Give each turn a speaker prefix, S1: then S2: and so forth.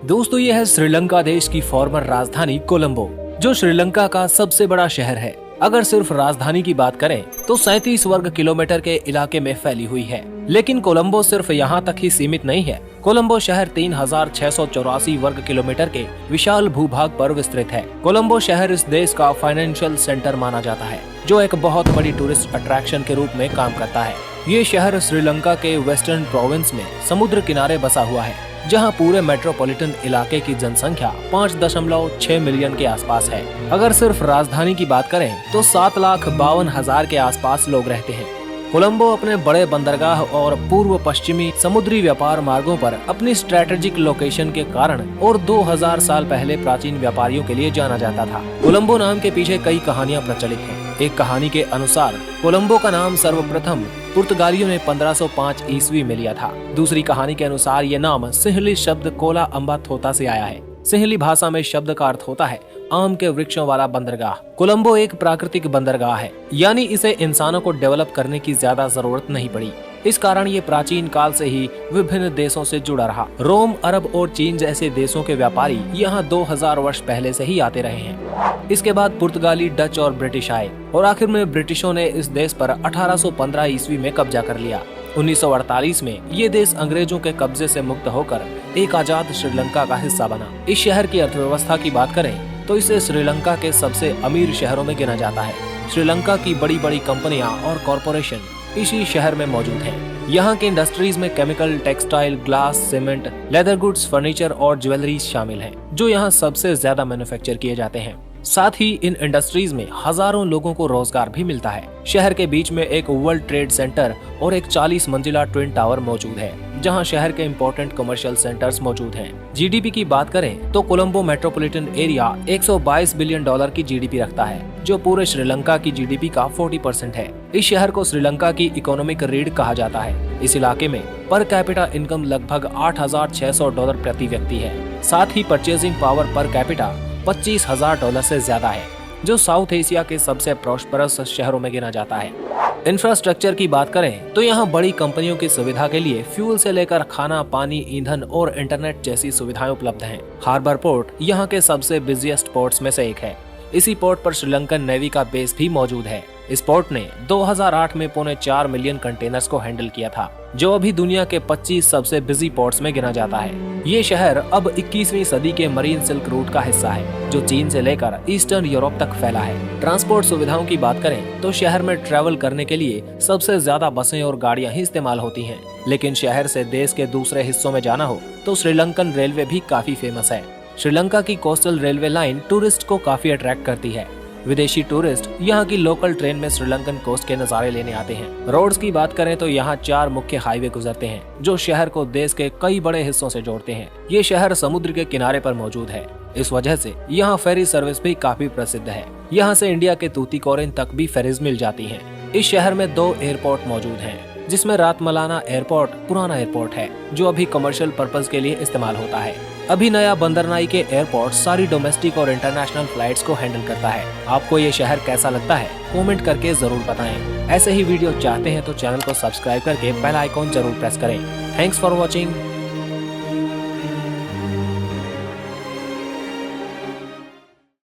S1: दोस्तों, यह है श्रीलंका देश की फॉर्मर राजधानी कोलंबो, जो श्रीलंका का सबसे बड़ा शहर है। अगर सिर्फ राजधानी की बात करें तो 37 वर्ग किलोमीटर के इलाके में फैली हुई है। लेकिन कोलंबो सिर्फ यहाँ तक ही सीमित नहीं है। कोलंबो शहर 3684 वर्ग किलोमीटर के विशाल भूभाग पर विस्तृत है। कोलंबो शहर इस देश का फाइनेंशियल सेंटर माना जाता है, जो एक बहुत बड़ी टूरिस्ट अट्रैक्शन के रूप में काम करता है। ये शहर श्रीलंका के वेस्टर्न प्रोविंस में समुद्र किनारे बसा हुआ है, जहां पूरे मेट्रोपॉलिटन इलाके की जनसंख्या 5.6 मिलियन के आसपास है। अगर सिर्फ राजधानी की बात करें तो 7,52,000 के आसपास लोग रहते हैं। कोलंबो अपने बड़े बंदरगाह और पूर्व पश्चिमी समुद्री व्यापार मार्गों पर अपनी स्ट्रेटेजिक लोकेशन के कारण और 2000 साल पहले प्राचीन व्यापारियों के लिए जाना जाता था। कोलंबो नाम के पीछे कई कहानियां प्रचलित हैं। एक कहानी के अनुसार कोलंबो का नाम सर्वप्रथम पुर्तगालियों ने 1505 ईस्वी में लिया था। दूसरी कहानी के अनुसार ये नाम सिंहली शब्द कोला अम्बा थोता से आया है। सिंहली भाषा में शब्द का अर्थ होता है आम के वृक्षों वाला बंदरगाह। कोलंबो एक प्राकृतिक बंदरगाह है, यानी इसे इंसानों को डेवलप करने की ज्यादा जरूरत नहीं पड़ी। इस कारण ये प्राचीन काल से ही विभिन्न देशों से जुड़ा रहा। रोम, अरब और चीन जैसे देशों के व्यापारी यहाँ 2000 वर्ष पहले से ही आते रहे हैं। इसके बाद पुर्तगाली, डच और ब्रिटिश आए और आखिर में ब्रिटिशों ने इस देश पर 1815 ईस्वी में कब्जा कर लिया। 1948 में ये देश अंग्रेजों के कब्जे से मुक्त होकर एक आजाद श्रीलंका का हिस्सा बना। इस शहर की अर्थव्यवस्था की बात करें तो इसे श्रीलंका के सबसे अमीर शहरों में गिना जाता है। श्रीलंका की बड़ी बड़ी कंपनियां और कॉरपोरेशन इसी शहर में मौजूद हैं। यहाँ के इंडस्ट्रीज में chemical, textile, glass, cement, leather goods, furniture और ज्वेलरी शामिल हैं, जो यहाँ सबसे ज्यादा मैन्युफैक्चर किए जाते हैं। साथ ही इन इंडस्ट्रीज में हजारों लोगों को रोजगार भी मिलता है। शहर के बीच में एक वर्ल्ड ट्रेड सेंटर और एक 40 मंजिला ट्विन टावर मौजूद है, जहां शहर के इम्पोर्टेंट कमर्शियल सेंटर्स मौजूद हैं। जीडीपी की बात करें तो Colombo metropolitan area 122 billion dollar की जीडीपी रखता है, जो पूरे श्रीलंका की जीडीपी का 40% है। इस शहर को श्रीलंका की इकोनॉमिक रीढ़ कहा जाता है। इस इलाके में पर कैपिटा इनकम लगभग $8,600 प्रति व्यक्ति है। साथ ही परचेजिंग पावर पर कैपिटा $25,000 से ज्यादा है, जो साउथ एशिया के सबसे प्रॉस्परस शहरों में गिना जाता है। इंफ्रास्ट्रक्चर की बात करें तो यहाँ बड़ी कंपनियों की सुविधा के लिए फ्यूल से लेकर खाना, पानी, ईंधन और इंटरनेट जैसी सुविधाएं उपलब्ध हैं। हार्बर पोर्ट यहाँ के सबसे बिजिएस्ट पोर्ट्स में से एक है। इसी पोर्ट पर श्रीलंकन नेवी का बेस भी मौजूद है। इस पोर्ट ने 2008 में 4.25 मिलियन कंटेनर्स को हैंडल किया था, जो अभी दुनिया के 25 सबसे बिजी पोर्ट्स में गिना जाता है। ये शहर अब 21वीं सदी के मरीन सिल्क रूट का हिस्सा है, जो चीन से लेकर ईस्टर्न यूरोप तक फैला है। ट्रांसपोर्ट सुविधाओं की बात करें तो शहर में ट्रैवल करने के लिए सबसे ज्यादा बसें और गाड़ियां ही इस्तेमाल होती हैं। लेकिन शहर से देश के दूसरे हिस्सों में जाना हो तो श्रीलंकन रेलवे भी काफी फेमस है। श्रीलंका की कोस्टल रेलवे लाइन टूरिस्ट को काफी अट्रैक्ट करती है। विदेशी टूरिस्ट यहाँ की लोकल ट्रेन में श्रीलंकन कोस्ट के नजारे लेने आते हैं। रोड्स की बात करें तो यहाँ 4 मुख्य हाईवे गुजरते हैं, जो शहर को देश के कई बड़े हिस्सों से जोड़ते हैं। ये शहर समुद्र के किनारे पर मौजूद है। इस वजह से यहाँ फेरी सर्विस भी काफी प्रसिद्ध है। यहाँ से इंडिया के तूतीकोरिन तक भी फेरीज मिल जाती हैं। इस शहर में 2 एयरपोर्ट मौजूद हैं, जिसमें रातमलाना एयरपोर्ट पुराना एयरपोर्ट है, जो अभी कमर्शियल पर्पस के लिए इस्तेमाल होता है। अभी नया बंदरनाई के एयरपोर्ट सारी डोमेस्टिक और इंटरनेशनल फ्लाइट्स को हैंडल करता है। आपको ये शहर कैसा लगता है कमेंट करके जरूर बताएं। ऐसे ही वीडियो चाहते हैं तो चैनल को सब्सक्राइब करके बेल आइकॉन जरूर प्रेस करें। Thanks for watching.